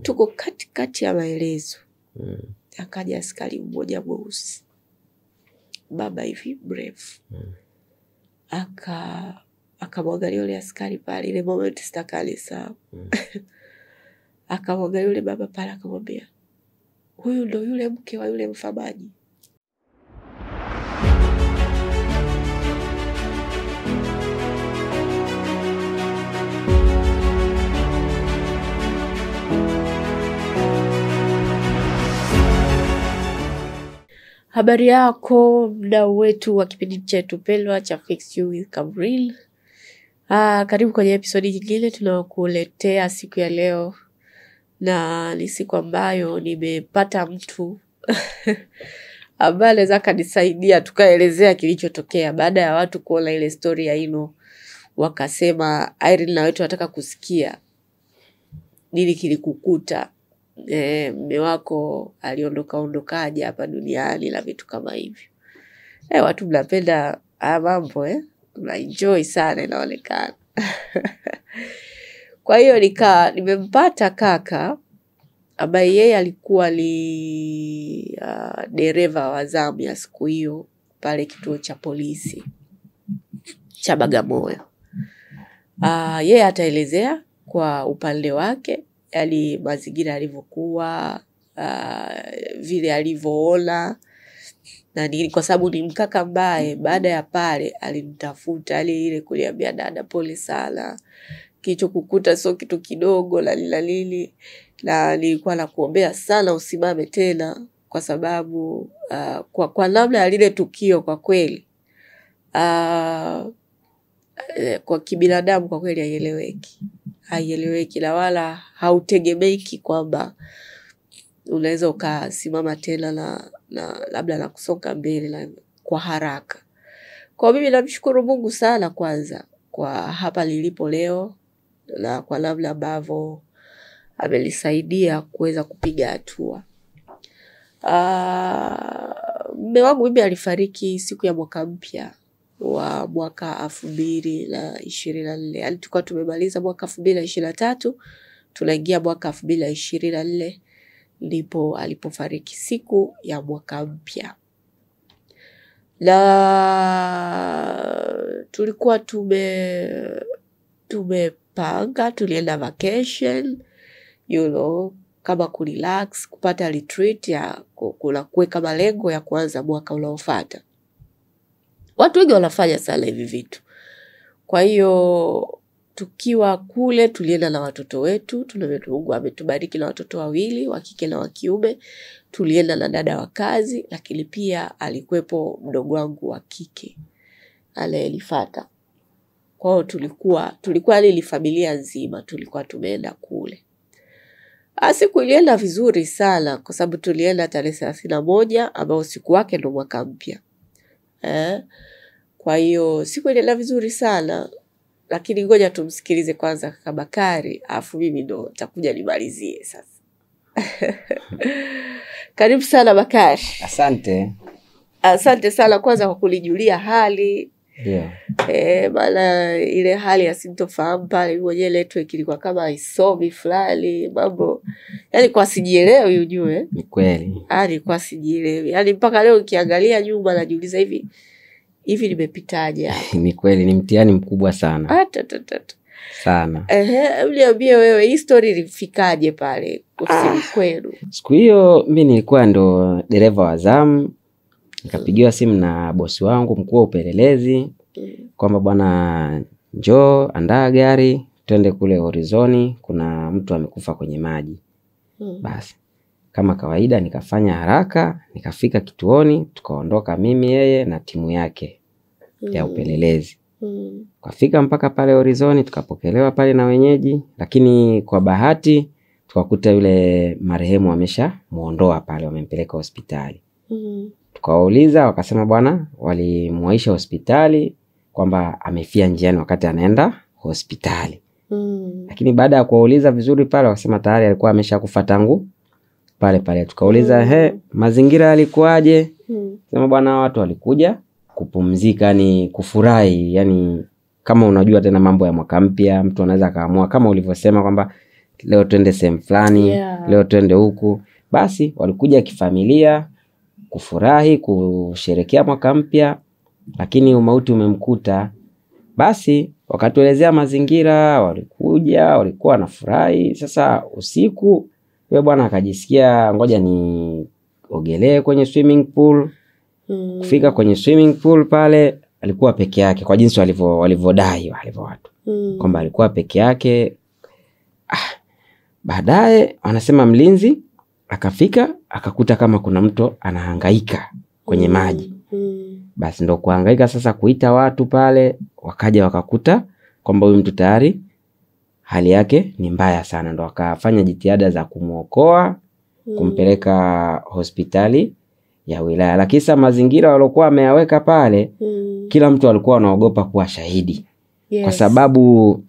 tuko katikati ya maelezo. Akaja askari mmoja mweusi. Baba hivi mrefu. Akamwangalia yule askari pale, ile moment sitakali sawa. Akamwangalia yule baba pale akamwambia, huyu ndo yule mke wa yule mfamaji. Habari yako mdau wetu wa kipindi chetu pendwa cha Fix You with Gabriel. Karibu kwenye episodi nyingine tunayokuletea siku ya leo. Na ni siku ambayo nimepata mtu ambaye anaweza kanisaidia tukaelezea kilichotokea baada ya watu kuona ile story ya Ino. Wakasema Irene na wetu nataka kusikia nini kilikukuta. Mume wako ondokaje hapa duniani na vitu kama hivyo. Watu mnapenda mambo mnaenjoy sana inaonekana. Kwa hiyo nimempata kaka ambaye yeye alikuwa ni dereva wa zamu ya siku hiyo pale kituo cha polisi cha Bagamoyo. Yeye ataelezea kwa upande wake yani mazingira alivyokuwa, vile alivyoona, na kwa sababu ni mkaka ambaye baada ya pale alimtafuta ile kuliambia dada pole sana, kilichokukuta sio kitu kidogo lili na nilikuwa nakuombea sana usimame tena kwa sababu kwa namna ya lile tukio kwa kweli kwa kibinadamu kwa kweli haieleweki na wala hautegemeki kwamba unaweza ukasimama tena na labda na kusonga mbele kwa haraka. Kwa mimi namshukuru Mungu sana kwanza kwa hapa nilipo leo na kwa namna ambavyo amenisaidia kuweza kupiga hatua. Mume wangu mimi alifariki siku ya mwaka mpya wa mwaka 2024. Yani tulikuwa tumemaliza mwaka 2023 tunaingia mwaka 2024 ndipo alipofariki siku ya mwaka mpya. Na tulikuwa tumepanga tulienda vacation kama kurelax, kupata retreat ya kuweka malengo ya kuanza mwaka unaofuata. Watu wengi wanafanya sana hivi vitu. Kwa hiyo tukiwa kule tulienda na watoto wetu, Mungu ametubariki na watoto 2, wa kike na wa kiume. Tulienda na dada wa kazi, lakini pia alikuwepo mdogo wangu wa kike aliyenifuata. Kwa hiyo tulikuwa ile familia nzima tulikuwa tumeenda kule. Siku ilienda vizuri sana kwa sababu tulienda tarehe 31 ambao siku wake ndo mwaka mpya. Kwa hiyo siku ilienda vizuri sana, lakini ngoja tumsikilize kwanza kaka Bakari afu mimi ndo nitakuja nimalizie sasa. Karibu sana Bakari. Asante sana kwanza kwa kunijulia hali. Maana ile hali ya sintofahamu pale mwenyewe network ilikuwa kama isomi fulani mambo. Yani kwa sijielewi ujue. Ni kweli. Kwa sijielewi. Yani mpaka leo ukiangalia nyuma najiuliza hivi nimepitaje hapa. Ni kweli ni mtihani mkubwa sana. Sana. Niambie wewe hii story ilifikaje pale kusini kwenu? Siku hiyo mimi nilikuwa ndo dereva wa zamu. Nikapigiwa simu na bosi wangu mkuu wa upelelezi kwamba bwana njoo andaa gari twende kule Horizoni, kuna mtu amekufa kwenye maji. Basi kama kawaida nikafanya haraka, nikafika kituoni, tukaondoka mimi yeye na timu yake ya upelelezi. Kufika mpaka pale Horizoni tukapokelewa pale na wenyeji, lakini kwa bahati tukakuta yule marehemu ameshamuondoa pale, wamempeleka hospitali. Tukawauliza wakasema bwana walimuaisha hospitali kwamba amefia njiani wakati anaenda hospitali. Lakini baada ya kuwauliza vizuri pale wakasema tayari alikuwa ameshakufa tangu pale. Tukauliza mazingira yalikuwaje? Sema bwana watu walikuja kupumzika, ni kufurahi, yani kama unajua tena mambo ya mwaka mpya mtu anaweza kaamua kama ulivyosema kwamba leo twende sehemu fulani, leo twende huku. Basi walikuja kifamilia kufurahi, kusherehekea mwaka mpya, lakini umauti umemkuta. Basi wakatuelezea mazingira, walikuja, walikuwa wanafurahi. Sasa usiku yule bwana akajisikia ngoja ni ogelee kwenye swimming pool. Kufika kwenye swimming pool pale alikuwa peke yake, kwa jinsi walivodai wale watu kwamba alikuwa peke yake. Baadaye wanasema mlinzi akafika akakuta kama kuna mtu anahangaika kwenye maji. Basi ndo kuhangaika sasa kuita watu pale, wakaja wakakuta kwamba huyu mtu tayari hali yake ni mbaya sana. Ndo wakafanya jitihada za kumuokoa, kumpeleka hospitali ya wilaya. Lakini sasa mazingira waliokuwa wameyaweka pale, kila mtu alikuwa anaogopa kuwa shahidi. Kwa sababu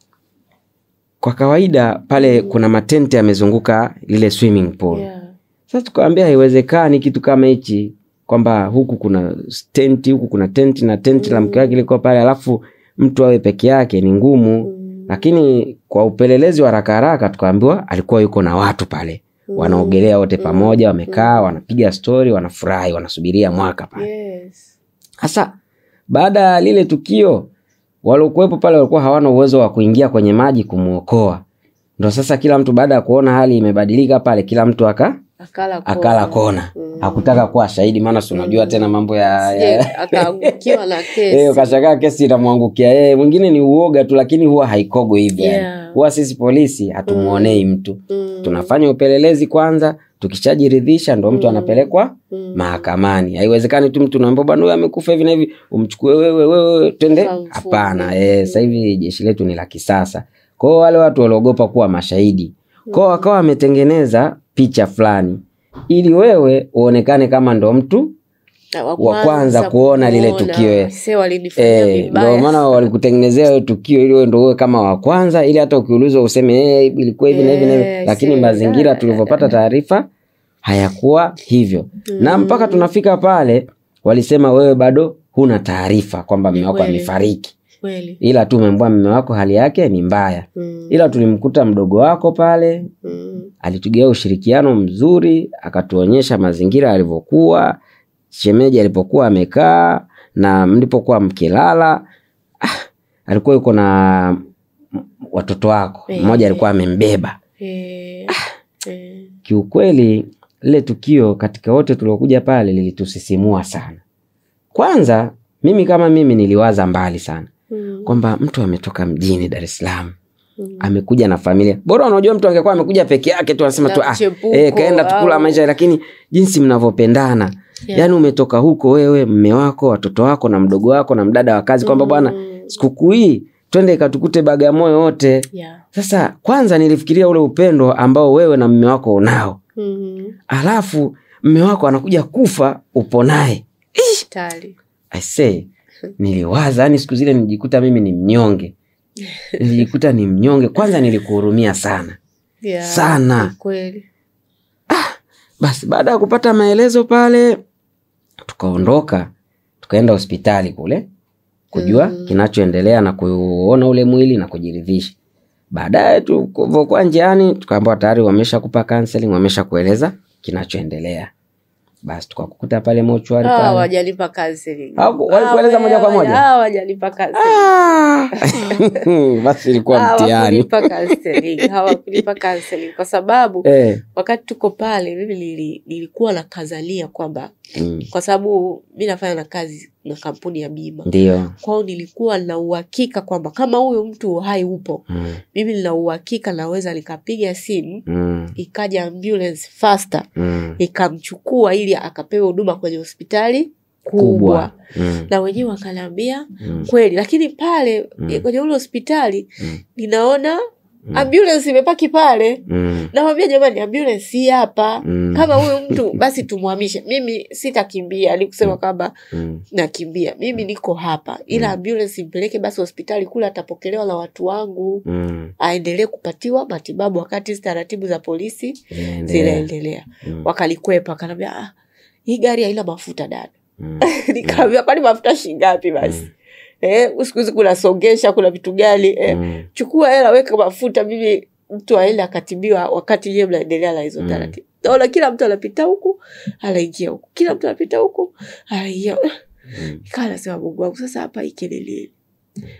kwa kawaida pale kuna matenti yamezunguka lile swimming pool. Sasa tukaambia haiwezekani kitu kama hichi, kwamba huku kuna tenti, huku kuna tenti na tenti la mke wake liko pale, alafu mtu awe peke yake ni ngumu. Lakini kwa upelelezi wa haraka haraka tukaambiwa alikuwa yuko na watu pale. Wanaogelea wote pamoja, wamekaa, wanapiga story, wanafurahi, wanasubiria mwaka pale. Sasa baada ya lile tukio, waliokuwepo pale walikuwa hawana uwezo wa kuingia kwenye maji kumuokoa. Ndio sasa kila mtu baada ya kuona hali imebadilika pale, kila mtu akala kona. Hakutaka kuwa shahidi, maana si unajua tena mambo ya akaangukiwa na kesi. Kashagaa kesi itamwangukia yeye. Mwingine ni uoga tu, lakini huwa haikogo hivi yani. Huwa sisi polisi hatumuonei mtu. Tunafanya upelelezi kwanza, tukishajiridhisha ndo mtu anapelekwa mahakamani. Haiwezekani tu mtu naomba bwana huyu amekufa hivi na hivi umchukue wewe twende. Hapana. Sasa hivi jeshi letu ni la kisasa. Kwa wale watu waliogopa kuwa mashahidi, kwa wakawa wametengeneza picha fulani ili wewe uonekane kama ndo mtu wa kwanza kuona lile tukio. Ndio maana walikutengenezea hiyo tukio ili wewe ndo uwe kama wa kwanza, ili hata ukiulizwa useme ilikuwa hivi na hivi na hivi. Lakini mazingira tulivyopata taarifa hayakuwa hivyo. Na mpaka tunafika pale walisema wewe bado huna taarifa kwamba mume wako amefariki. Ila tu umemwambia mume wako hali yake ni mbaya. Ila tulimkuta mdogo wako pale. Alitugea ushirikiano mzuri, akatuonyesha mazingira yalivyokuwa, shemeji alipokuwa amekaa na mlipokuwa mkilala. Alikuwa yuko na watoto wako. Mmoja alikuwa amembeba. Kiukweli lile tukio katika wote tuliokuja pale lilitusisimua sana. Kwanza mimi kama mimi niliwaza mbali sana. Kwamba mtu ametoka mjini Dar es Salaam, amekuja na familia. Bora unajua mtu angekuwa amekuja peke yake tu anasema tu kaenda tukula maisha, lakini jinsi mnavyopendana. Yani umetoka huko wewe, mume wako, watoto wako na mdogo wako na mdada wa kazi, kwamba bwana sikukuu hii twende katukute Bagamoyo wote. Sasa kwanza nilifikiria ule upendo ambao wewe na mume wako unao. Alafu mume wako anakuja kufa upo naye. I say niliwaza, yani siku zile nijikuta mimi ni mnyonge. Nilijikuta ni mnyonge. Kwanza nilikuhurumia sana. Sana. Kweli. Basi baada ya kupata maelezo pale tukaondoka, tukaenda hospitali kule kujua kinachoendelea na kuona ule mwili na kujiridhisha. Baadaye tulipokuwa njiani tukaambiwa tayari wameshakupa counseling, wameshakueleza kinachoendelea. Basi tukakukuta pale mochwari pale. Hawajalipa counseling. Walikueleza moja kwa moja? Hawajalipa counseling. Basi ilikuwa mtihani. Hawakulipa counseling kwa sababu wakati tuko pale mimi nilikuwa na kazalia kwamba kwa sababu mimi nafanya na kazi na kampuni ya bima. Ndio. Kwa hiyo nilikuwa na uhakika kwamba kama huyo mtu hai upo, mimi nina uhakika naweza nikapiga simu, ikaja ambulance faster, ikamchukua ili akapewe huduma kwenye hospitali kubwa. Na wenyewe wakaniambia kweli, lakini pale kwenye ule hospitali ninaona ambulance imepaki pale. Namwambia jamani, ambulance si hapa. Kama huyo mtu basi tumhamishe. Mimi sitakimbia, alikusema kwamba nakimbia. Mimi niko hapa. Ila ambulance impeleke basi hospitali kule, atapokelewa na watu wangu. Aendelee kupatiwa matibabu wakati taratibu za polisi zinaendelea. Wakalikwepa, akaniambia hii gari haina mafuta dada. Nikamwambia kwani mafuta shilingi ngapi basi? Usiku kuna songesha, kuna vitu gani? Chukua hela weka mafuta, mimi mtu aende akatibiwa wakati yeye mnaendelea na hizo taratibu. Naona kila mtu anapita huku, anaingia huku. Kila mtu anapita huku, anaingia. Kana sema Mungu wangu sasa hapa ikelele.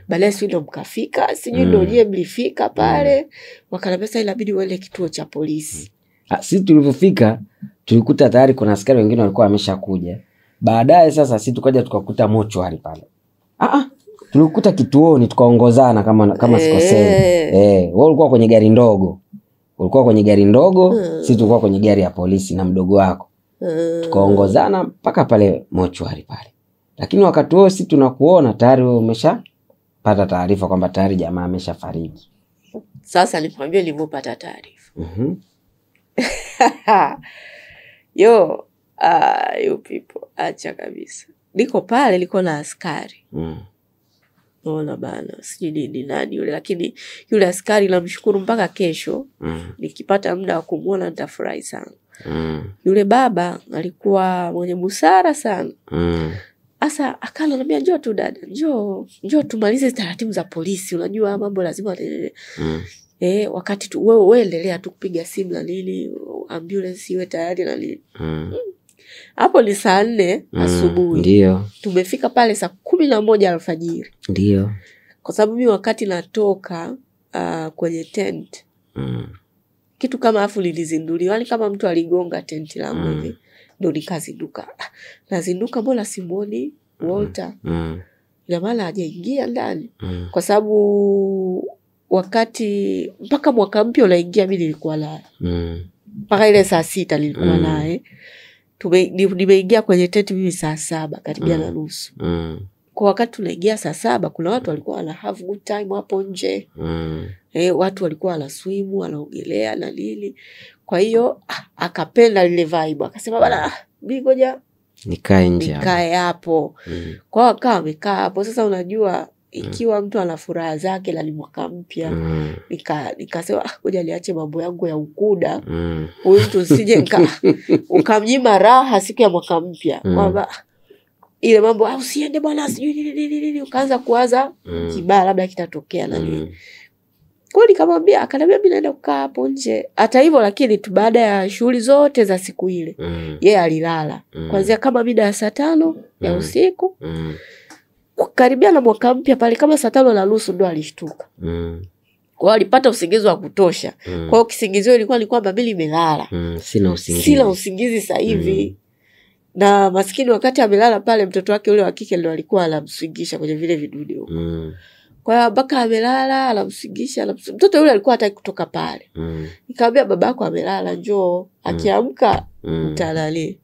Baadaye sio ndo mkafika, sijui ndo yeye mlifika pale. Wakaniambia sasa inabidi uende kituo cha polisi. Sisi tulipofika tulikuta tayari kuna askari wengine walikuwa wameshakuja. Baadaye sasa sisi tukaja tukakuta mochwari pale. Tulikuta kituoni tukaongozana kama sikosei. Wao walikuwa kwenye gari ndogo. Sisi tulikuwa kwenye gari ya polisi na mdogo wako. Tukaongozana mpaka pale mochwari pale. Lakini wakati huo sisi tunakuona tayari wewe umeshapata taarifa kwamba tayari jamaa ameshafariki. Sasa nikwambie nilipopata taarifa. You people, acha kabisa. Niko pale liko na askari. Naona bana, sijui ni nani yule, lakini yule askari namshukuru mpaka kesho. Nikipata muda wa kumuona nitafurahi sana. Yule baba alikuwa mwenye busara sana. Asa akananiambia njoo tu dada, njoo tumalize taratibu za polisi, unajua mambo lazima wakati tu wewe endelea tu kupiga simu na nini, ambulance iwe tayari na nini. Hapo ni saa 4 asubuhi. Ndio. Tumefika pale saa 11 alfajiri. Ndio. Kwa sababu mimi wakati natoka kwenye tent. Kitu kama afu lilizinduliwa, yani kama mtu aligonga tent langu hivi. Ndio nikazinduka. Nazinduka mbona simuoni Walter. Ina maana hajaingia ndani. Kwa sababu wakati mpaka mwaka mpya unaingia mimi nilikuwa naye. Mpaka ile saa 6 nilikuwa naye. Nimeingia kwenye tent mimi saa 7 karibia na nusu. Kwa wakati tunaingia saa 7 kuna watu walikuwa wana have good time hapo nje. Watu walikuwa wana swim, wanaogelea na nini. Kwa hiyo akapenda ile vibe. Akasema bana mimi ngoja nikae hapo. Kwa wakati amekaa hapo sasa unajua ikiwa mtu ana furaha zake na ni mwaka mpya, nikasema ngoja niache mambo yangu ya ukuda. Huyu mtu usije ukamnyima raha siku ya mwaka mpya. Kwamba ile mambo usiende bwana sijui nini ukaanza kuwaza kibaya labda kitatokea na nini. Kwa nikamwambia, akaniambia mimi naenda kukaa hapo nje. Hata hivyo lakini tu baada ya shughuli zote za siku ile, yeye alilala. Kuanzia kama mida ya saa 5 ya usiku. Karibia na mwaka mpya pale kama saa 5:30 ndo alishtuka. Kwa alipata usingizi wa kutosha. Kwa hiyo kisingizio ilikuwa ni kwamba mimi nimelala. Sina usingizi sasa hivi. Na maskini wakati amelala pale mtoto wake yule wa kike ndo alikuwa anamsingisha kwenye vile vidude huko. Kwa hiyo baka amelala, anamsingisha, mtoto yule alikuwa hataki kutoka pale. Nikamwambia babako amelala njoo, akiamka mtalali.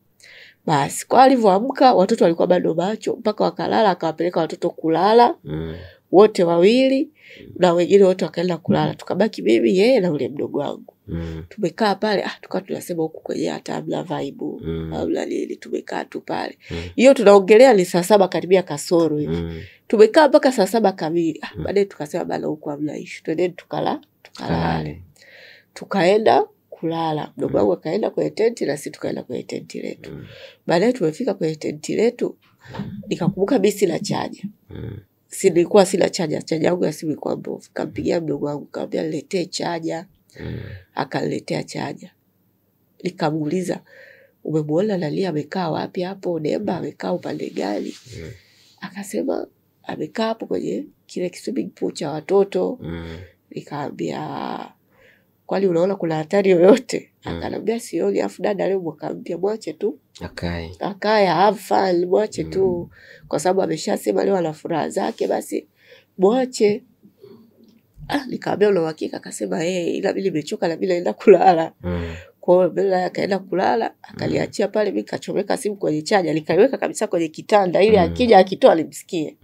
Basi kwa alivyoamka watoto walikuwa bado macho mpaka wakalala, akawapeleka watoto kulala. Wote wawili na wengine wote wakaenda kulala. Tukabaki mimi yeye na yule mdogo wangu. Tumekaa pale tukawa tunasema huku kwenye hata hamna vibe, hamna nini, tumekaa tu pale. Hiyo tunaongelea ni saa 7 karibia kasoro hivi. Tumekaa mpaka saa 7 kamili. Baadaye tukasema bana huko hamna issue. Twende tukalale. Tukaenda kulala. Mdogo wangu akaenda kwenye tenti na sisi tukaenda kwenye tenti letu. Baadaye tumefika kwenye tenti letu nikakumbuka mimi sina chaja. Nilikuwa sina chaja yangu ya simu ilikuwa mbovu. Nikampigia mdogo wangu nikamwambia niletee chaja. Akaniletea chaja. Nikamuuliza umemwona Nalia amekaa wapi hapo? Nemba amekaa upande gani? Akasema amekaa hapo kwenye kile swimming pool cha watoto. Nikamwambia kwani unaona kuna hatari yoyote? Akaniambia sioni, afu dada leo mwaka mpya mwache tu. Akae have fun, mwache tu. Kwa sababu ameshasema leo ana furaha zake basi mwache. Nikamwambia una uhakika? Akasema ila mimi nimechoka na mimi naenda kulala. Kwa hiyo bila akaenda kulala, akaliachia pale, mimi kachomeka simu kwenye chaja, nikaiweka kabisa kwenye kitanda ili akija akitoa alimsikie.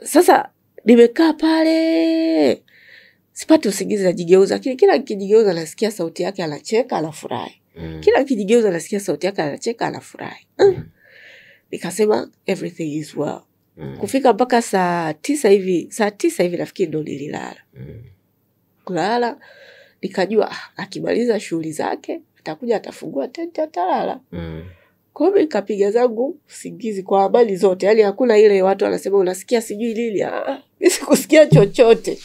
Sasa nimekaa pale sipati usingizi, najigeuza. Kila nikijigeuza nasikia sauti yake anacheka, anafurahi. Kila nikijigeuza nasikia sauti yake anacheka, anafurahi. Nikasema everything is well. Kufika mpaka saa 9 hivi nafikiri ndo nililala. Kulala nikajua akimaliza shughuli zake atakuja atafungua tenti atalala. Kwa hiyo nikapiga zangu usingizi kwa habari zote. Yaani hakuna ile watu wanasema unasikia sijui nini. Mimi sikusikia chochote.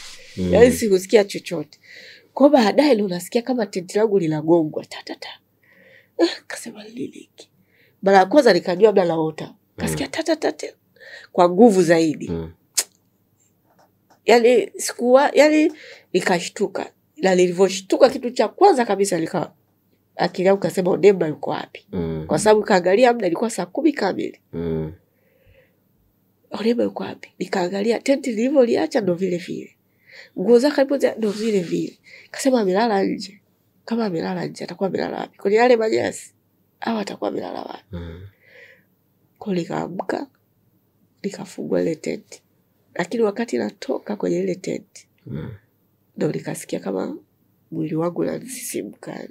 Yaani sikusikia chochote. Kwa baadaye ndo nasikia kama tenti langu linagongwa tatata. Kasema liliki. Mara ya kwanza nikajua labda naota. Kasikia tatata kwa nguvu zaidi. Yaani sikuwa, yaani nikashtuka. Na nilivyoshtuka kitu cha kwanza kabisa akili yangu kasema Odemba yuko wapi? Kwa sababu kaangalia muda ilikuwa 10:00 kamili. Odemba yuko wapi? Nikaangalia tenti nilivyoliacha ndo vile vile. Nguo zake ndo vile vile. Kasema amelala nje. Kama amelala nje atakuwa amelala wapi? Kwenye yale manyasi au atakuwa amelala wapi? Kwa nikaamka nikafungua ile tenti. Lakini wakati natoka kwenye ile tenti ndo nikasikia kama mwili wangu unasisimka.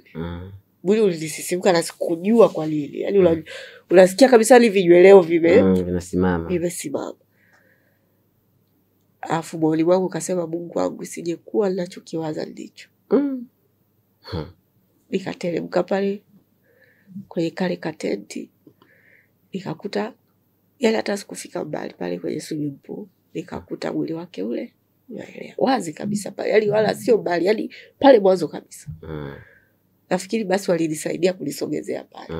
Mwili ulisisimka na sikujua kwa nini. Yaani unasikia kabisa ni vinyweleo vimesimama. Alafu mwili wangu kasema Mungu wangu sijekuwa ninachokiwaza ndicho. Nikateremka pale kwenye kale katenti. Nikakuta yaani hata sikufika mbali pale kwenye swimming pool. Nikakuta mwili wake ule wazi kabisa pale. Yaani wala sio mbali, yaani pale mwanzo kabisa. Nafikiri basi walinisaidia kunisogezea pale.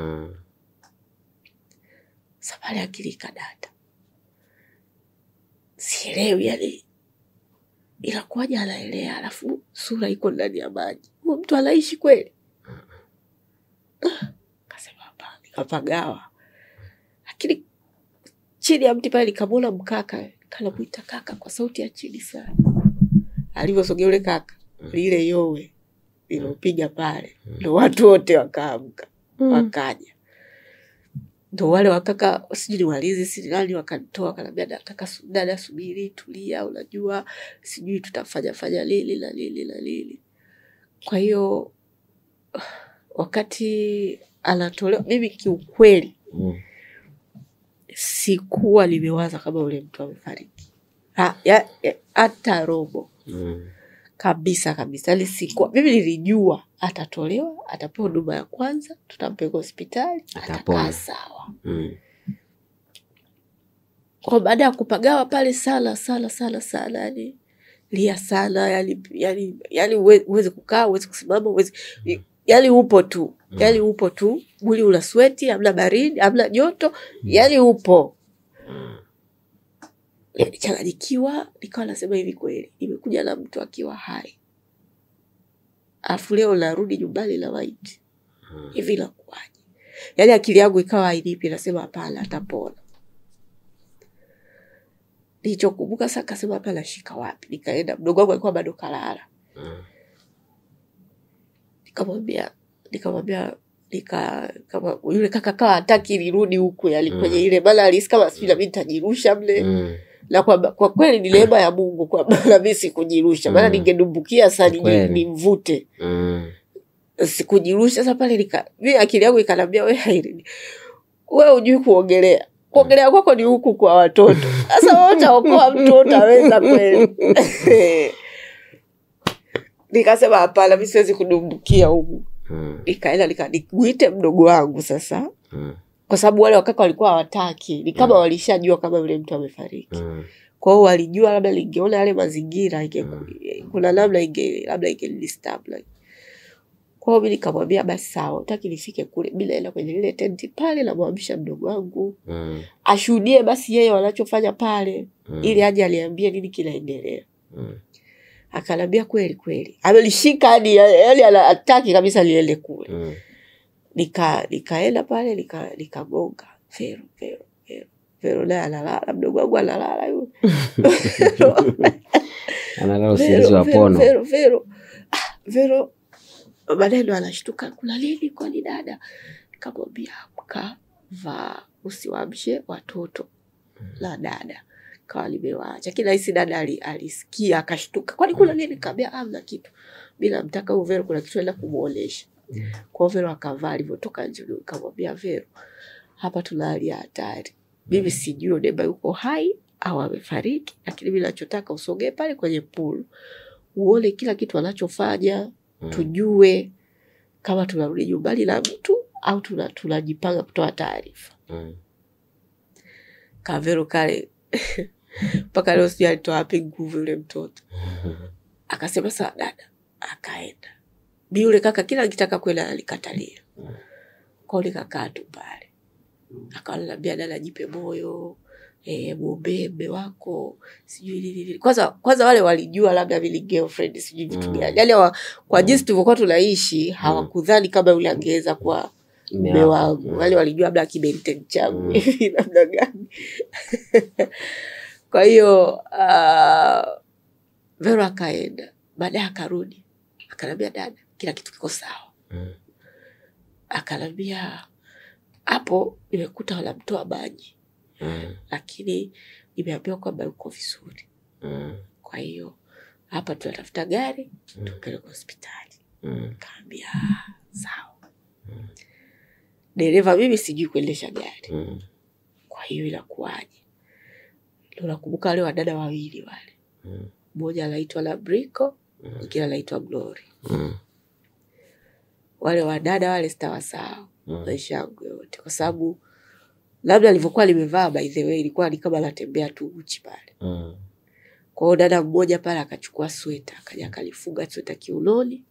Sasa pale akili ikadata. Sielewi yaani inakuwaje anaelea alafu sura iko ndani ya maji. Huyo mtu anaishi kweli? Kasema hapana, nikapagawa. Lakini chini ya mti pale nikamwona mkaka, kanamuita kaka kwa sauti ya chini sana. Alivyosogea yule kaka, lile yowe lilopiga pale. Ndio watu wote wakaamka, wakaja. Ndio wale wakaka sijui walizi si nani wakanitoa wakaniambia dada subiri tulia unajua sijui tutafanya lili na lili na lili. Kwa hiyo wakati anatolewa mimi kiukweli sikuwa nimewaza kama ule mtu amefariki. Hata robo. Kabisa. Yaani sikuwa mimi nilijua atatolewa, atapewa huduma ya kwanza, tutampeleka hospitali, atakaa sawa. Kwa baada ya kupagawa pale sana yani lia sana yani uweze kukaa, uweze kusimama, uweze yani upo tu. Yaani upo tu, mwili una sweti, hamna baridi, hamna joto, yaani upo. Changanyikiwa, nikawa nasema hivi kweli, imekuja na mtu akiwa hai. Alafu leo narudi nyumbani na maiti. Hivi inakuwaje? Yaani akili yangu ikawa hainipi, nasema hapana atapona. Nilichokumbuka sasa kasema hapa nashika wapi? Nikaenda mdogo wangu alikuwa bado kalala. Nikamwambia kama yule kaka kawa hataki nirudi huko yaani kwenye ile bala alisi kama sisi na mimi nitajirusha mle. Na kwa kweli ni neema ya Mungu kwa bala mimi sikujirusha. Maana ningedumbukia sana nimvute. Sikujirusha sasa pale mimi akili yangu ikanambia wewe hujui kuogelea. Kuogelea kwako ni huku kwa watoto. Sasa wewe utaokoa mtoto aweza kweli. Nikasema hapana mimi siwezi kudumbukia huko. Nikaenda nikuite mdogo wangu sasa. Kwa sababu wale wakaka walikuwa hawataki. Ni kama walishajua kama yule mtu amefariki. Kwa hiyo walijua labda lingeona yale mazingira kuna labda ingelistab like. Kwa hiyo mimi nikamwambia basi sawa, utaki nifike kule bila enda kwenye ile tenti pale na mwambisha mdogo wangu. Ashuhudie basi yeye wanachofanya pale ili aje aliambie nini kinaendelea. Akanambia kweli. Amelishika hadi yaani anataka kabisa liende kule. Nikaenda pale nikagonga Vero naye analala mdogo wangu analala yule. Analala usingizi wa pono. Vero baadaye ndo anashtuka kuna nini kwa ni dada? Nikamwambia amka vaa usiwaamshe watoto la dada. Kawa limewaacha. Kila hisi dada alisikia akashtuka. Kwani kuna nini? Nikamwambia hamna kitu. Bila mtaka huyo Vero kuna kitu anaenda kumuonesha. Kwa Vero akavaa alivyotoka nje nikamwambia Vero hapa tuna hali ya hatari. Mimi sijui Odemba yuko hai au amefariki, lakini mimi ninachotaka usogee pale kwenye pool. Uone kila kitu anachofanya, tujue kama tunarudi nyumbani na mtu au tunajipanga kutoa taarifa. Kavero kale mpaka leo sijui alitoa wapi nguvu yule mtoto. Akasema sawa dada, akaenda. Bi yule kaka kila akitaka kwenda alikatalia. Kwa hiyo nikakaa tu pale. Akanambia dada jipe moyo, muombe wako, sijui nini. Kwanza wale walijua labda mimi girlfriend sijui vitu gani. Yaani kwa jinsi tulivyokuwa tunaishi hawakudhani kama yule angeweza kuwa mume wangu. Wale walijua labda kibenten changu labda gani. Kwa hiyo Vero akaenda. Baadaye akarudi. Akanambia dada kila kitu kiko sawa. Akanambia hapo nimekuta wanamtoa maji. Lakini nimeambiwa kwamba yuko vizuri. Kwa hiyo hapa tunatafuta gari tupeleke hospitali. Kaambia sawa. Dereva mimi sijui kuendesha gari. Kwa hiyo inakuaje? Ndio nakumbuka wale wadada wawili wale. Mmoja anaitwa Labrico, mwingine anaitwa Glory. Wale wadada wale sitawasahau maisha yangu yote kwa sababu labda alivyokuwa limevaa by the way ilikuwa ni kama anatembea tu uchi pale. Kwa hiyo dada mmoja pale akachukua sweta, akaja akalifunga sweta kiunoni.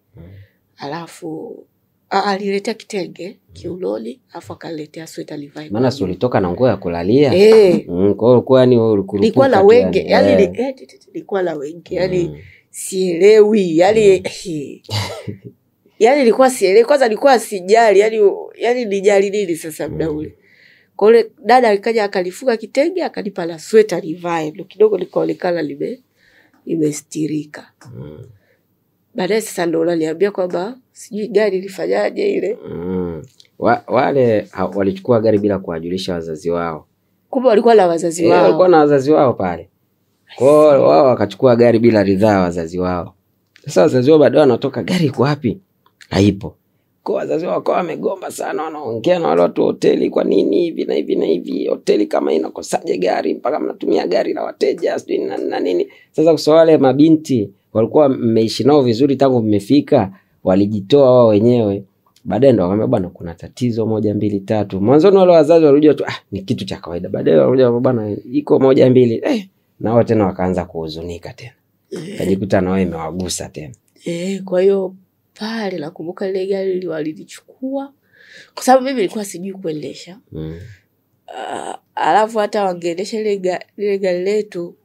Alafu aliletea kitenge kiunoni, alafu akaletea sweta livae. Maana si ulitoka na nguo ya kulalia. Kwa hiyo kwa ni nilikuwa la wenge, yani nilikuwa la wenge, yani sielewi, yani yani nilikuwa sielewi, kwanza nilikuwa sijali, yani nijali nini sasa muda ule. Kwa hiyo dada alikaja akalifunga kitenge akanipa la sweta livae, ndio kidogo likaonekana limestirika. Baadaye sasa ndo ananiambia kwamba sijui gari lifanyaje ile. Wale walichukua gari bila kuwajulisha wazazi wao. Kumbe walikuwa na wazazi wao. Walikuwa na wazazi wao pale. Kwa hiyo wao wakachukua gari bila ridhaa wazazi wao. Sasa wazazi wao baadaye wanatoka gari iko wapi? Haipo. Kwa wazazi wao wakawa wamegomba sana, wanaongea na wale watu hoteli, kwa nini hivi na hivi na hivi, hoteli kama inakosaje gari mpaka mnatumia gari la wateja sijui na nini. Sasa kwa wale mabinti walikuwa mmeishi nao vizuri tangu mmefika, walijitoa wao wenyewe. Baadaye ndo wakamwambia bwana kuna tatizo 1 2 3. Mwanzo wale wazazi walikuja tu ni kitu cha kawaida. Baadaye walikuja bwana iko 1 2. Na wao tena wakaanza kuhuzunika tena. Kajikuta na wao imewagusa tena. Kwa hiyo pale nakumbuka ile gari walilichukua kwa sababu mimi nilikuwa sijui kuendesha. Alafu hata wangeendesha ile gari letu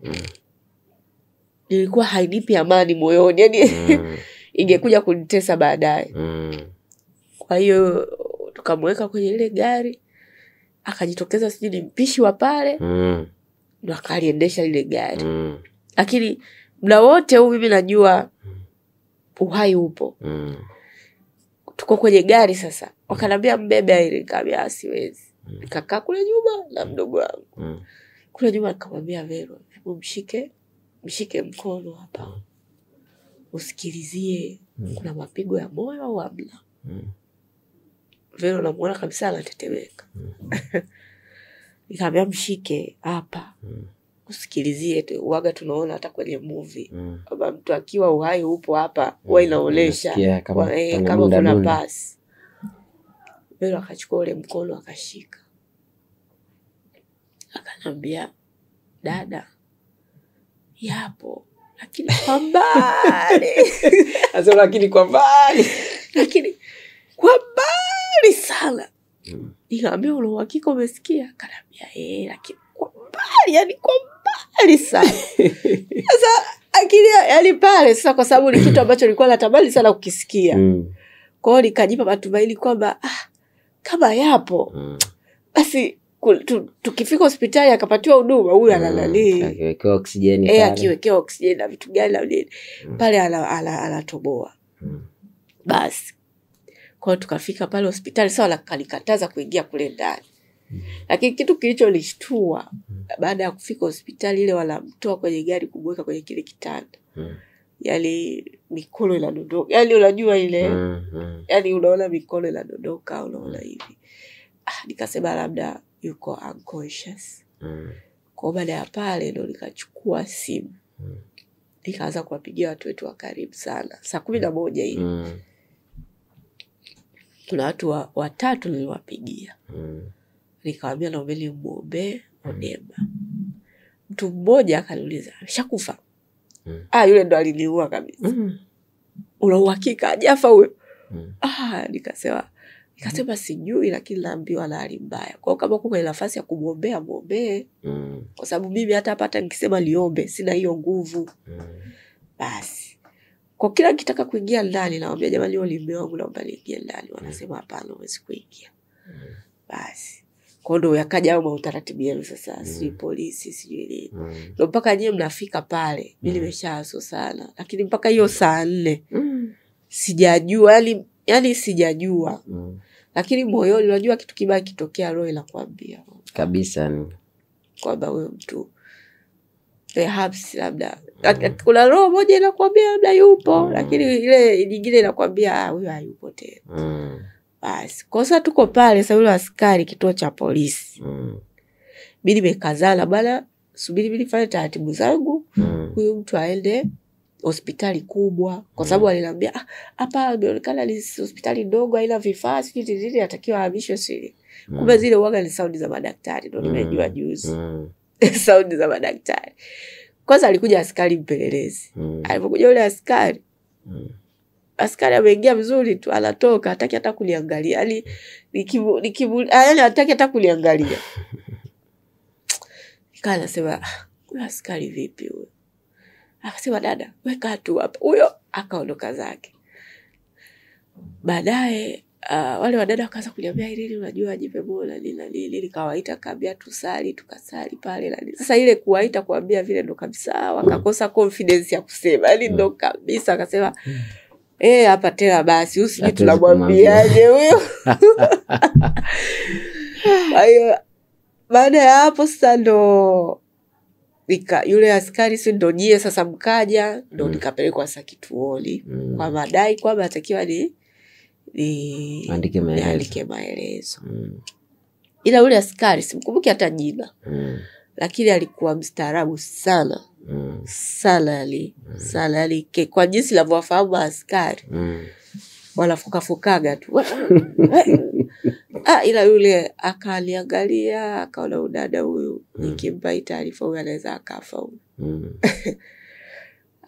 nilikuwa hainipi amani moyoni, yani ingekuja kunitesa baadaye. Kwa hiyo tukamweka kwenye ile gari, akajitokeza sijui ni mpishi wa pale, ndo akaliendesha ile gari. Lakini muda wote huu mimi najua uhai upo. Tuko kwenye gari sasa. Wakanambia mbebe ile, nikamwambia siwezi. Nikakaa kule nyuma na mdogo wangu. Kule nyuma nikamwambia Vero, hebu mshike mkono hapa. Usikilizie kuna mapigo ya moyo au hamna. Vero namuona kabisa anatetemeka. Nikamwambia mshike hapa. Usikilizie tu, uwaga tunaona hata kwenye movie. Kama mtu akiwa uhai upo hapa, huwa inaonesha kama kuna pass. Vero akachukua ule mkono akashika. Akanambia dada yapo lakini kwa mbali. Sasa lakini kwa mbali. Lakini kwa mbali sana. Nikamwambia una uhakika umesikia? Akanambia lakini kwa mbali, yani kwa mbali sana. Sasa akili yani pale sasa kwa sababu ni kitu ambacho nilikuwa natamani sana kukisikia. Kwa hiyo nikajipa matumaini kwamba kama yapo basi tukifika hospitali akapatiwa huduma huyu analali. Akiwekewa oksijeni pale. Akiwekewa oksijeni na vitu gani na nini. Pale anatoboa. Basi. Kwa hiyo tukafika pale hospitali sawa kalikataza kuingia kule ndani. Lakini kitu kilichonishtua baada ya kufika hospitali ile wanamtoa kwenye gari kumweka kwenye kile kitanda. Yaani mikono inadondoka. Yaani unajua ile yaani unaona mikono inadondoka, unaona hivi. Nikasema labda yuko unconscious. Kwa baada ya pale ndo nikachukua simu. Nikaanza kuwapigia watu wetu wa karibu sana. Saa 11 hivi. Kuna watu watatu niliwapigia. Nikamwambia naombeni muombe Odemba. Mtu mmoja akaniuliza, "Ameshakufa?" Yule ndo aliniua kabisa. una uhakika hajafa huyo? Nikasema sijui, lakini naambiwa na hali mbaya. Kwa kama kuna nafasi ya kumwombea muombe. Kwa sababu mimi hata nikisema liombe sina hiyo nguvu. Basi kwa kila kitaka kuingia ndani naambia jamani wao mume wangu naomba niingie ndani. Wanasema hapana, huwezi kuingia. Basi kwa ndo yakaja au utaratibu yenu sasa, si polisi sijui nini. Ndio mpaka nyewe mnafika pale. Mimi nimeshaaso sana, lakini mpaka hiyo saa 4 sijajua, yani sijajua. Lakini moyoni unajua kitu kibaya kitokea, roho inakwambia kabisa ni kwamba wewe mtu perhaps labda kuna roho moja inakwambia labda yupo, lakini ile nyingine inakwambia huyo hayupo tena. Basi kwa sababu tuko pale sasa, yule askari kituo cha polisi. Mimi nimekazana bwana, subiri mimi nifanye taratibu zangu. Huyu mtu aende hospitali kubwa, kwa sababu aliniambia hapa inaonekana ni hospitali ndogo haina vifaa, sisi atakiwa ahamishwe sisi. Kumbe zile uaga ni saundi za madaktari, ndio nimejua juzi. Saundi za madaktari. Kwanza alikuja askari mpelelezi. Alipokuja yule askari, askari ameingia vizuri tu, anatoka hataki hata kuniangalia. Yaani yaani hataki hata kuniangalia. Nikaa nasema huyu askari vipi huyo? Akasema dada, weka tu hapa. Huyo akaondoka zake. Baadaye wale wadada wakaanza kuniambia Irene unajua jipe mola nini, nikawaita kaambia tusali, tukasali pale na nini. Sasa ile kuwaita kuambia vile ndo kabisa wakakosa confidence ya kusema. Yaani ndo kabisa akasema hapa tena basi usije tunamwambiaje huyo. Hayo baada ya hapo sasa ndo yule askari si ndo nyie sasa mkaja, ndo nikapelekwa sasa kituoni kwa madai kwamba atakiwa andike maelezo. Ila yule askari simkumbuki hata jina. Lakini alikuwa mstaarabu sana. Sana kwa jinsi ninavyowafahamu askari. Wanafukaga tu. Ila yule akaniangalia, akaona udada huyu nikimpa taarifa huyu anaweza akafa huyu.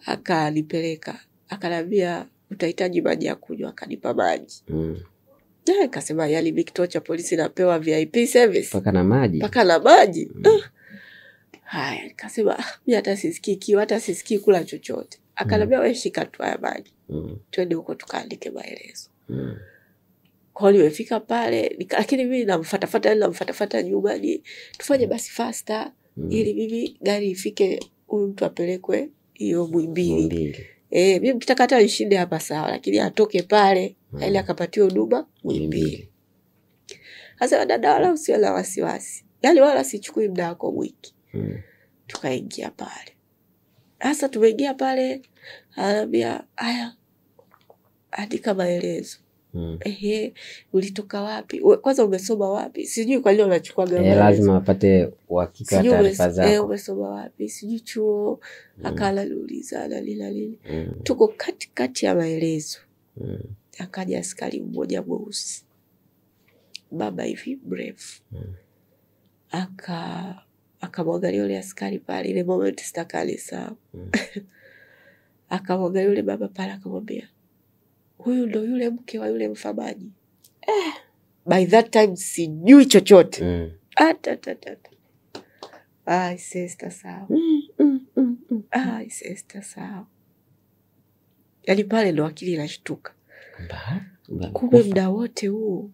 Akanipeleka, akaniambia utahitaji maji ya kunywa, akanipa maji. Akasema yani kituo cha polisi napewa VIP service paka na maji. Haya, nikasema mimi hata sisikii kiu, hata sisikii kula chochote. Akaniambia wewe shika tu haya maji. Twende huko tukaandike maelezo. Kwa hiyo nimefika pale, lakini mimi namfuata nyumbani, tufanye basi faster ili mimi gari ifike huyu mtu apelekwe hiyo Muhimbili. Mimi nikitaka hata nishinde hapa sawa, lakini atoke pale ili akapatiwe huduma Muhimbili. Sasa dada wala usiwe na wasiwasi. Yaani wala sichukui muda wako mwingi. Tukaingia pale. Sasa tumeingia pale, anambia haya andika maelezo. Ulitoka wapi? Kwanza umesoma wapi? Sijui kwa nini unachukua gari. Lazima wapate uhakika wa taarifa zako. Umesoma wapi? Sijui chuo. Akala niuliza nini. Tuko katikati ya maelezo. Akaja askari mmoja mweusi. Baba hivi mrefu. Akamwangalia yule askari pale, ile moment sitakali sawa. Akamwangalia yule baba pale akamwambia huyu ndo yule mke wa yule mfamaji. By that time sijui chochote. Sister sawa. Sister sawa. Yaani pale ndo akili inashtuka. Kumbe muda wote huu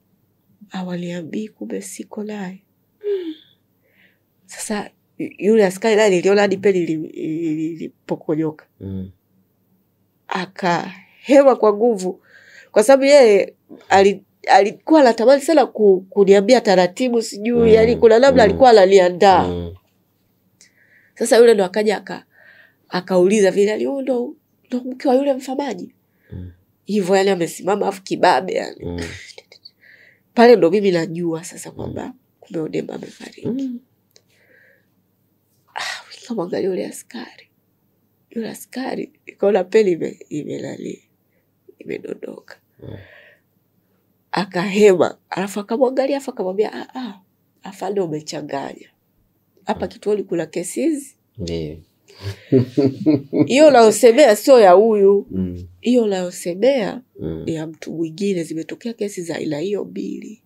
awaliambii kumbe siko naye. Sasa yule askari naye niliona hadi peli ilipokonyoka. Akahewa kwa nguvu. Kwa sababu yeye alikuwa anatamani sana kuniambia taratibu sijui. Yaani kuna namna alikuwa ananiandaa. Sasa yule ndo akaja akauliza vile ndo mke wa yule mfamaji. Hivyo yani amesimama afu kibabe yani. Pale ndo mimi najua sasa kwamba kumbe Odemba amefariki. Nikamwangalia yule askari. Yule askari nikaona peli imedondoka. Akahema, alafu akamwangalia afa akamwambia afande umechanganya. Hapa kituoni kuna cases. Ndio. Hiyo unayosemea sio ya huyu. Hiyo unayosemea ni ya mtu mwingine. Zimetokea kesi za aina hiyo 2.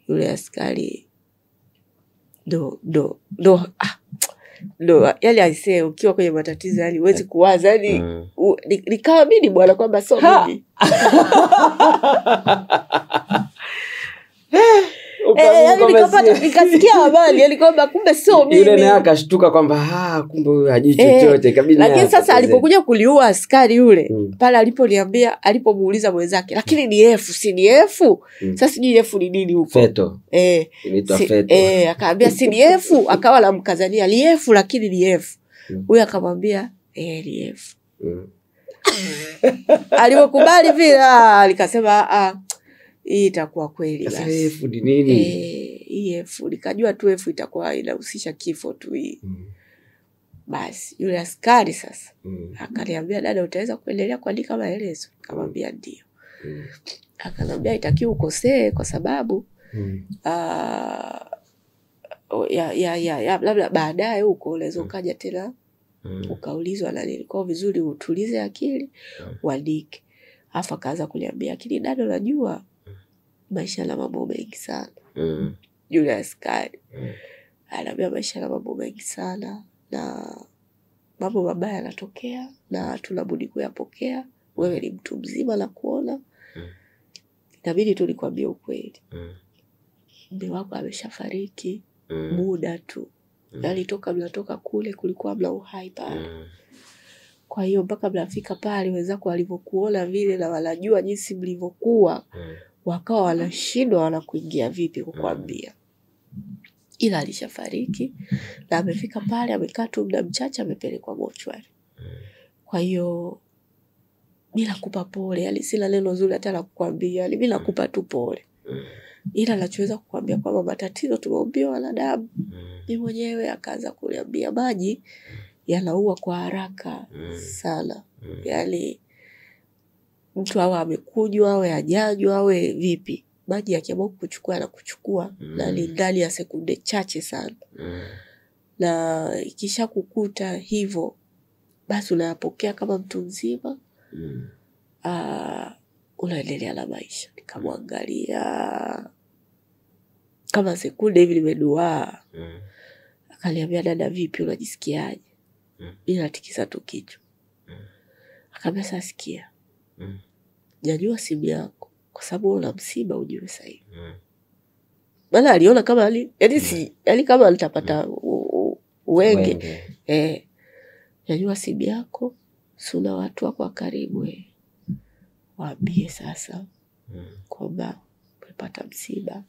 Yule askari yani aisee, ukiwa kwenye matatizo yani huwezi kuwaza yani nikaamini bwana kwamba sio mimi. Nikasikia habari yani kwamba kumbe sio mimi. Yule naye akashtuka kwamba kumbe huyu hajui chochote kabisa. Lakini sasa alipokuja kuliua askari yule pale aliponiambia, alipomuuliza mwenzake, lakini ni F si ni F? Sasa sijui F ni nini huko. Feto. Inaitwa feto. Akaambia si ni F, akawa la mkazania ni F lakini ni F. Huyu akamwambia ni F. Alipokubali vile alikasema hii itakuwa kweli basi. Sasa F ni nini? Hii F nikajua tu F itakuwa inahusisha kifo tu hii. Basi yule askari sasa akaniambia, dada utaweza kuendelea kuandika maelezo? Nikamwambia ndio. Akaniambia itakiwa ukosee kwa sababu labda baadaye huko unaweza ukaja tena ukaulizwa na nini. Kwa vizuri utulize akili uandike. Afa akaanza kuniambia, lakini dada unajua maisha na mambo mengi sana. Yule askari ananiambia maisha na mambo mengi sana na mambo mabaya yanatokea na tunabudi kuyapokea. Wewe ni mtu mzima na kuona. Inabidi tu nikwambie ukweli. Mume wako ameshafariki muda tu. Yani toka mnatoka kule kulikuwa mna uhai pale. Kwa hiyo mpaka mnafika pale wenzako walivyokuona vile na wanajua jinsi mlivyokuwa, wakawa wanashindwa wanakuingia vipi kukwambia. Ila alishafariki na amefika pale amekaa tu muda mchache amepelekwa mochwari. Kwa hiyo bila kupa pole, yani sina neno zuri hata la kukwambia, yani bila kupa tu pole. Ila nachoweza kukwambia kwamba matatizo tumeumbiwa wanadamu. Mimi mwenyewe akaanza kuniambia maji yanaua kwa haraka sana. Yani mtu awe amekunywa awe hajanywa awe vipi, maji yakiamua kuchukua na kuchukua na ndani ya sekunde chache sana. Na ikisha kukuta hivyo basi unayapokea kama mtu mzima. Unaendelea na maisha. Nikamwangalia kama sekunde hivi nimeduaa. Akaniambia, dada vipi unajisikiaje? Mimi natikisa tu kichwa. Akaniambia, sasa sikia. Nyanyua simu yako kwa sababu una msiba ujue sasa hivi. Maana aliona kama yani kama nitapata wenge. Nyanyua simu yako, suna watu wako wa karibu waambie sasa kwamba umepata msiba.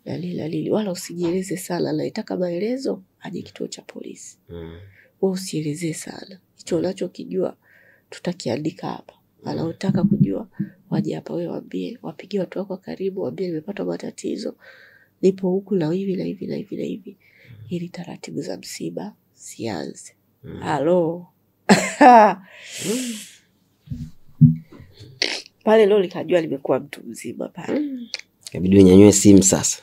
Lali wala usijieleze sana. Naitaka maelezo aje kituo cha polisi. Wewe usielezee sana. Hicho unachokijua tutakiandika hapa. Anaotaka kujua waje hapa, wewe waambie, wapigie watu wako karibu, waambie nimepata matatizo. Nipo huku na hivi na hivi na hivi na hivi. Ili taratibu za msiba sianze. Halo. Pale leo nikajua nimekuwa mtu mzima pale. Kabidi unyanyue simu sasa.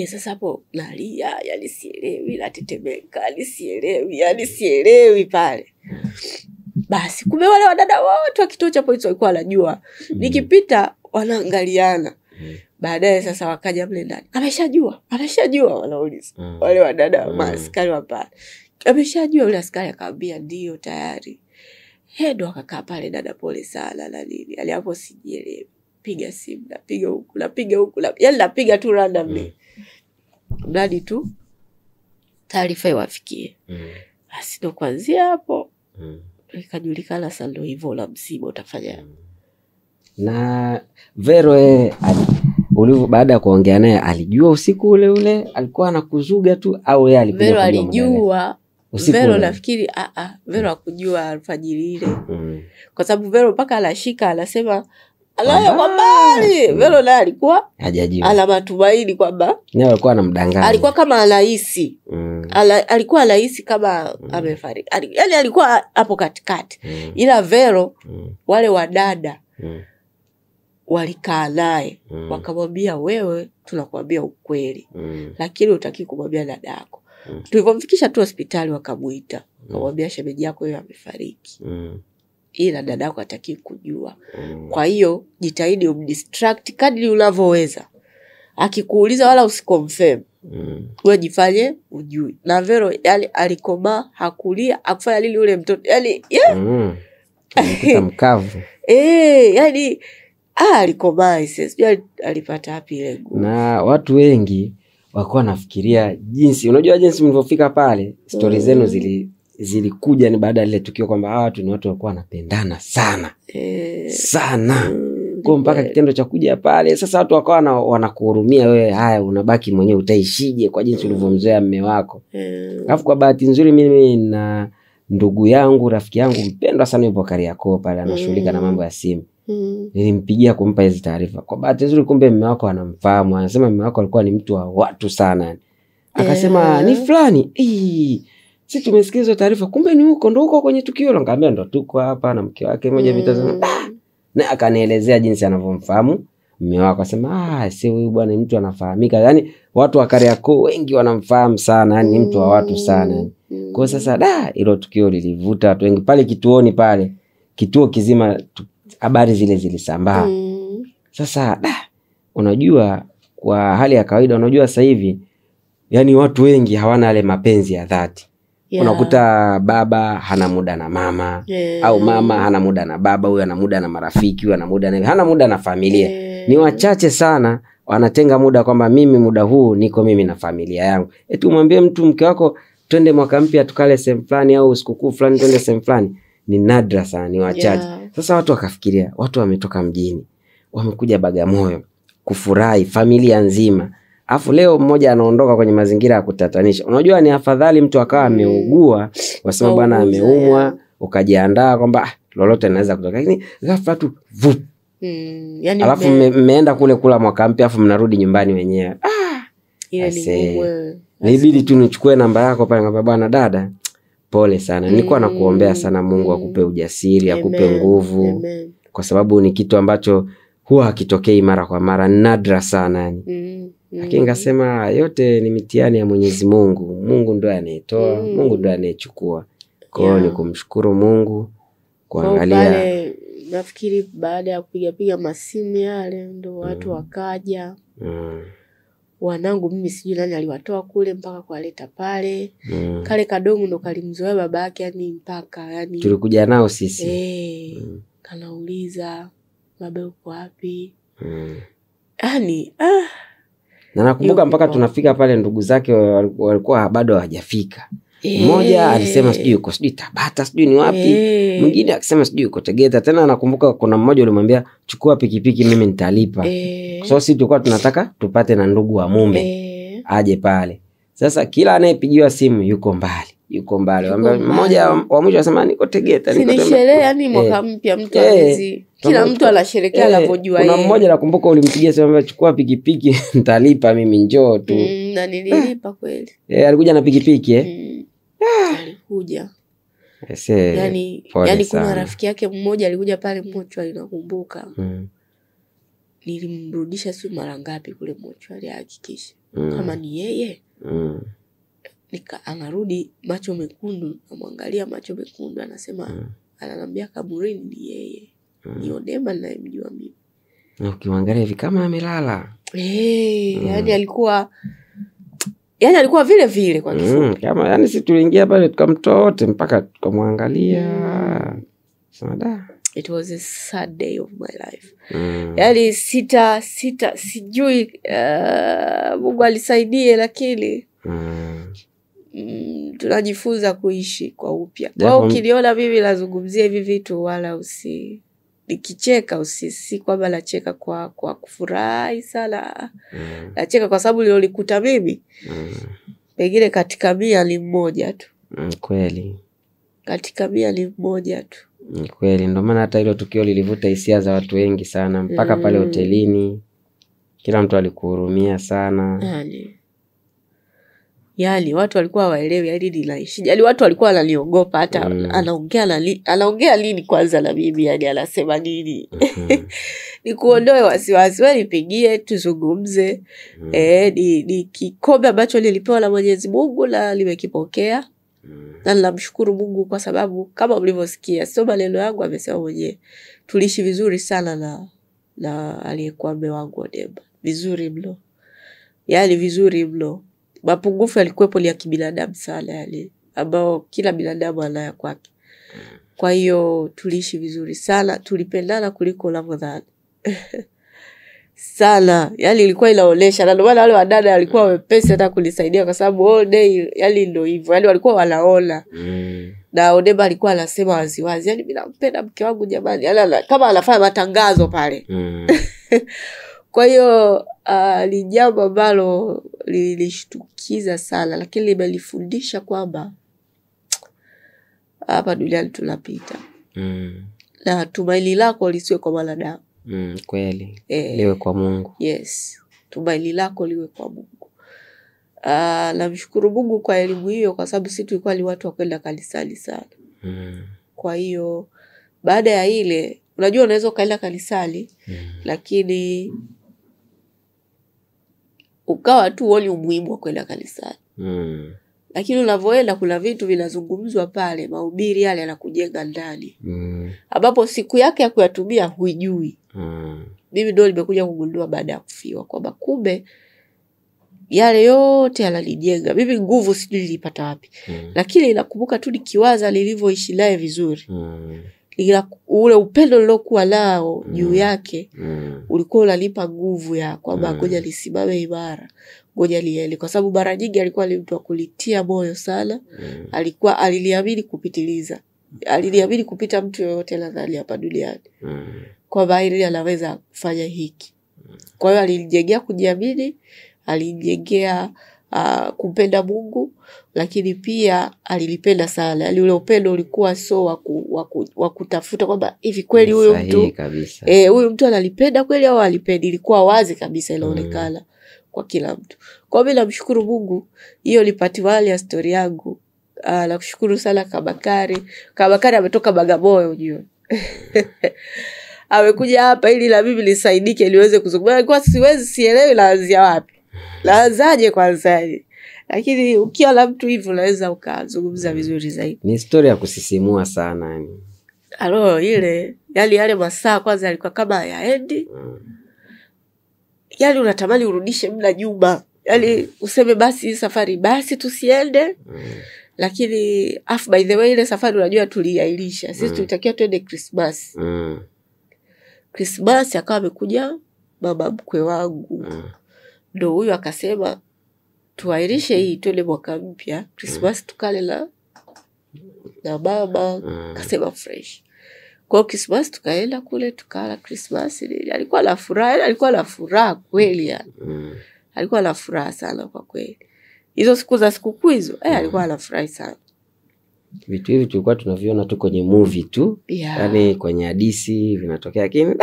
Sasa hapo nalia, yani sielewi, natetemeka, yani sielewi pale. Basi kumbe wale wadada wote wa kituo cha polisi walikuwa wanajua. Nikipita wanaangaliana. Baadaye sasa wakaja mle ndani. Ameshajua wanauliza. Wale wadada maaskari wa pale. Ameshajua yule askari akaambia ndio tayari. Ndo akakaa pale, dada pole sana na nini. Ali hapo sijielewi. Piga simu, napiga huku, yani napiga tu randomly. Mradi tu taarifa iwafikie. Basi ndo kuanzia hapo ikajulikana sasa ndio hivyo la msiba utafanya. Na Vero baada ya kuongea naye alijua usiku ule alikuwa anakuzuga tu au yeye alikuja? Vero alijua. Vero nafikiri Vero hakujua alfajiri ile. Kwa sababu Vero mpaka anashika anasema alaya kwa mbali. Vero naye alikuwa hajajua. Ana matumaini kwamba naye alikuwa anamdanganya. Alikuwa kama anahisi. Alikuwa anahisi kama amefariki. Yani alikuwa hapo katikati. Ila Vero wale wadada walikaa naye wakamwambia, wewe tunakuambia ukweli. Lakini hutaki kumwambia dadako. Tulipomfikisha tu hospitali wakamuita. Wakamwambia shemeji yako yeye amefariki. Ila dadako hataki kujua. Kwa hiyo jitahidi umdistract kadri unavyoweza. Akikuuliza wala usiconfirm. Wewe jifanye ujui. Na Vero yani alikoma, hakulia, akufanya lili ule mtoto. Yani Alikuta mkavu. Yani alikoma sijui alipata wapi ile nguvu. Na watu wengi walikuwa nafikiria jinsi, unajua jinsi mlivyofika pale, stories zenu zilikuja ni baada ya ile tukio kwamba hawa watu ni watu walikuwa wanapendana sana. Sana. Kwa mpaka kitendo cha kuja pale sasa watu wakawa wanakuhurumia wewe, haya unabaki mwenyewe utaishije kwa jinsi ulivyomzoea mume wako. Alafu kwa bahati nzuri mimi na ndugu yangu, rafiki yangu mpendwa sana yupo Kariakoo pale anashughulika na mambo ya simu. Nilimpigia kumpa hizo taarifa. Kwa bahati nzuri kumbe mume wako anamfahamu. Anasema mume wako alikuwa ni mtu wa watu sana. Akasema ni fulani. Sisi tumesikia hizo taarifa. Kumbe ni huko ndo huko kwenye tukio. Nikamwambia ndo tuko hapa na mke wake mmoja vitazama. Na akanielezea jinsi anavyomfahamu mume wako. Akasema si huyu bwana ni mtu anafahamika. Yaani watu wa Kariakoo wengi wanamfahamu sana. Yaani ni mtu wa watu sana. Kwa sasa hilo tukio lilivuta watu wengi pale kituoni pale. Kituo kizima habari zile zilisambaa. Sasa unajua kwa hali ya kawaida unajua sasa hivi yani watu wengi hawana yale mapenzi ya dhati. Unakuta baba hana muda na mama au mama hana muda na baba, huyu ana muda na marafiki, huyu ana muda na hana muda na familia. Ni wachache sana wanatenga muda kwamba mimi muda huu niko mimi na familia yangu. Eti umwambie mtu mke wako twende mwaka mpya tukale sehemu fulani au sikukuu fulani twende sehemu fulani, ni nadra sana, ni wachache. Sasa watu wakafikiria watu wametoka mjini wamekuja Bagamoyo kufurahi familia nzima. Afu leo mmoja anaondoka kwenye mazingira ya kutatanisha. Unajua ni afadhali mtu akawa ameugua, wasema bwana ameumwa, ukajiandaa kwamba lolote linaweza kutokea. Lakini ghafla tu yani alafu mmeenda kule kula mwaka mpya afu mnarudi nyumbani wenyewe. Ile ni ngumu. Nibidi tu nichukue namba yako pale ngamba bwana dada pole sana. Nilikuwa nakuombea sana Mungu akupe ujasiri, akupe nguvu. Kwa sababu ni kitu ambacho huwa hakitokei mara kwa mara, nadra sana yani. Lakini ngasema yote ni mitihani ya Mwenyezi Mungu. Mungu ndo anayetoa, Mungu ndo anayechukua. Kwa hiyo ni kumshukuru Mungu kuangalia. Nafikiri baada ya kupiga masimu yale ndo watu wakaja. Wanangu mimi sijui nani aliwatoa kule mpaka kuwaleta pale. Kale kadogo ndo kalimzoea babake yani mpaka yani tulikuja nao sisi. Kanauliza baba uko wapi? Yani na nakumbuka mpaka tunafika pale ndugu zake walikuwa bado hawajafika. Mmoja alisema sijui yuko sijui Tabata sijui ni wapi. Mwingine akisema sijui yuko Tegeta. Tena nakumbuka kuna mmoja alimwambia chukua pikipiki mimi nitalipa. So sisi tulikuwa tunataka tupate na ndugu wa mume aje pale. Sasa kila anayepigiwa simu yuko mbali. Mmoja wa mwisho anasema niko Tegeta. Ni sherehe yani mwaka mpya mtu hawezi. Kila mtu anasherehekea anavyojua yeye. Kuna mmoja nakumbuka ulimpigia sema chukua pikipiki nitalipa mimi njoo tu. Na nililipa kweli. Alikuja na pikipiki alikuja. Yani kuna rafiki yake mmoja alikuja pale Mochwari nakumbuka. Nilimrudisha siku mara ngapi kule Mochwari hakikisha kama ni yeye. Anarudi macho mekundu, namwangalia macho mekundu anasema ananiambia kaburini ni yeye. Ni Odema ninayemjua mimi. Na ukimwangalia hivi kama amelala. Yani alikuwa vile vile kwa kifupi. Kama yani sisi tuliingia pale tukamtoa wote mpaka tukamwangalia. Sada. It was a sad day of my life. Yani sijui Mungu alisaidie lakini tunajifunza kuishi kwa upya. Kwa ukiniona mimi nazungumzia hivi vitu wala nikicheka si kwamba nacheka kwa kufurahi sana. Nacheka kwa sababu nilolikuta mimi. Pengine katika 100 ni mmoja tu. Kweli. Katika 100 ni mmoja tu. Kweli ndio maana hata hilo tukio lilivuta hisia za watu wengi sana mpaka pale hotelini. Kila mtu alikuhurumia sana. Yani watu walikuwa hawaelewi yani ninaishi. Yani watu walikuwa wananiogopa hata anaongea lini kwanza na mimi yani anasema nini. Nikuondoe wasiwasi, wewe nipigie tuzungumze. Ni kikombe ambacho nilipewa na Mwenyezi Mungu na nimekipokea. Na ninamshukuru Mungu kwa sababu kama mlivyosikia sio maneno yangu, amesema mwenyewe. Tuliishi vizuri sana na aliyekuwa mume wangu Odemba. Vizuri mno. Yani vizuri mno. Mapungufu yalikuwepo ya kibinadamu sana yani, ambao kila binadamu anayo kwake. Kwa hiyo tuliishi vizuri sana, tulipendana kuliko unavyodhani. Sana, yani ilikuwa inaonesha, na ndio maana wale wadada walikuwa wepesi hata kunisaidia kwa sababu all day yani ndio hivyo. Yani walikuwa wanaona. Na Odemba alikuwa anasema waziwazi, yani mimi nampenda mke wangu jamani. Yani kama anafanya matangazo pale. Kwa hiyo ni jambo ambalo lilishtukiza sana, lakini limenifundisha kwamba hapa duniani tunapita. Na tumaini lako lisiwe kwa wanadamu. Kweli. Liwe kwa Mungu. Yes. Tumaini lako liwe kwa Mungu. Namshukuru Mungu kwa elimu hiyo kwa sababu sisi tulikuwa ni watu wa kwenda kanisani sana. Kwa hiyo baada ya ile, unajua unaweza kaenda kanisani lakini ukawa tu uone umuhimu wa kwenda kanisani. Lakini unavyoenda kuna vitu vinazungumzwa pale, mahubiri yale yanakujenga ndani. Ambapo siku yake ya kuyatumia huijui. Mimi ndio nimekuja kugundua baada ya kufiwa kwamba kumbe yale yote yananijenga. Mimi nguvu sijui nilipata wapi. Lakini nakumbuka tu nikiwaza nilivyoishi naye vizuri. Ule upendo nilokuwa nao juu yake ulikuwa unanipa nguvu ya kwamba ngoja nisimame imara, ngoja niende, kwa sababu mara nyingi alikuwa ni mtu wa kulitia moyo sana. Aliniamini kupitiliza. Aliniamini kupita mtu yoyote nadhani hapa duniani. Kwa bahili anaweza kufanya hiki. Kwa hiyo alinijengea kujiamini, alinijengea kumpenda Mungu, lakini pia alilipenda sana. Yani ule upendo ulikuwa so wa kutafuta kwamba hivi kweli huyu mtu huyu mtu analipenda kweli au alipendi. Ilikuwa wazi kabisa, inaonekana kwa kila mtu. Kwa mimi namshukuru Mungu, hiyo ni patimali ya story yangu. Nakushukuru sana Kabakari. Kabakari ametoka Bagamoyo unajua. Amekuja hapa ili na mimi nisaidike niweze kuzungumza. Kwa sielewi laanzia wapi. Laanzaje kwanza. Lakini ukiwa na mtu hivyo unaweza ukazungumza vizuri zaidi. Ni story ya kusisimua sana yani. Ile yale masaa kwanza alikuwa kama yaendi. Yani unatamani urudishe muda nyuma. Yani useme basi safari basi tusiende. Lakini by the way ile safari unajua tuliailisha. Sisi tulitakiwa twende Christmas. Christmas akawa amekuja baba mkwe wangu. Ndio huyo akasema tuairishe hii twende mwaka mpya. Christmas tukale na baba. Akasema fresh. Kwa Christmas tukaenda kule tukala Christmas. Alikuwa na furaha kweli yani. Alikuwa na furaha sana kwa kweli. Hizo siku za sikukuu hizo alikuwa anafurahi sana. Vitu hivi tulikuwa tunaviona tu kwenye movie tu. Yani kwenye hadithi vinatokea, lakini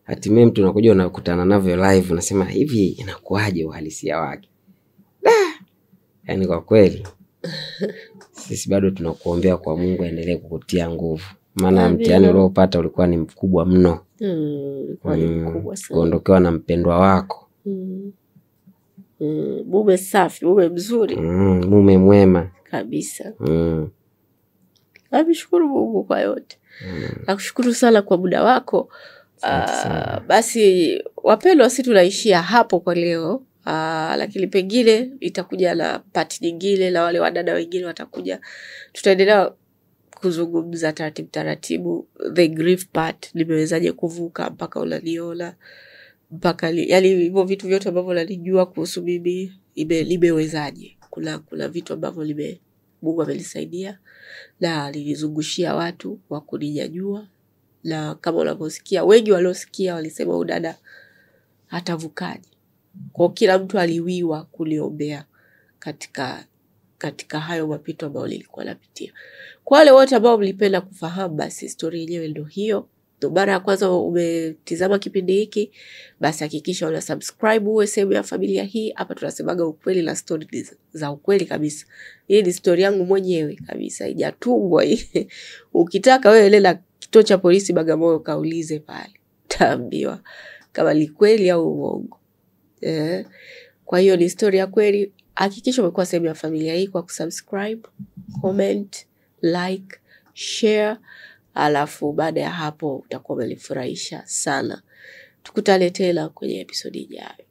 hatimaye mtu unakuja unakutana navyo live unasema hivi inakuaje uhalisia wake. Yani kwa kweli sisi bado tunakuombea kwa Mungu aendelee kukutia nguvu. Maana mtihani uliopata ulikuwa ni mkubwa mno. Ulikuwa ni mkubwa sana. Kuondokewa na mpendwa wako. Mume safi, mume mzuri. Mume mwema kabisa. Namshukuru Mungu kwa yote. Nakushukuru sana kwa muda wako. Basi wapendwa, sisi tunaishia hapo kwa leo. Lakini pengine itakuja na part nyingine na wale wadada wengine watakuja. Tutaendelea kuzungumza taratibu the grief part, nimewezaje kuvuka mpaka unaniona, mpaka yani hivyo vitu vyote ambavyo nalijua kuhusu mimi limewezaje. Kuna vitu ambavyo Mungu amenisaidia na nilizungushia watu wa kunijua, na kama unavyosikia wengi waliosikia walisema udada hatavukaje. Kwa kila mtu aliwiwa kuliombea katika hayo mapito ambayo nilikuwa napitia. Kwa wale wote ambao mlipenda kufahamu, basi story yenyewe ndio hiyo. mara ya kwanza umetizama kipindi hiki, basi hakikisha una subscribe uwe sehemu ya familia hii. Hapa tunasemaga ukweli na story za ukweli kabisa. Hii ni story yangu mwenyewe kabisa, haijatungwa hii. Ukitaka wewe lela kituo cha polisi Bagamoyo kaulize pale. Utaambiwa kama ni kweli au uongo. Kwa hiyo ni story ya kweli. Hakikisha umekuwa sehemu ya familia hii kwa kusubscribe, comment, like, share. Alafu baada ya hapo utakuwa umenifurahisha sana. Tukutane tena kwenye episode ijayo.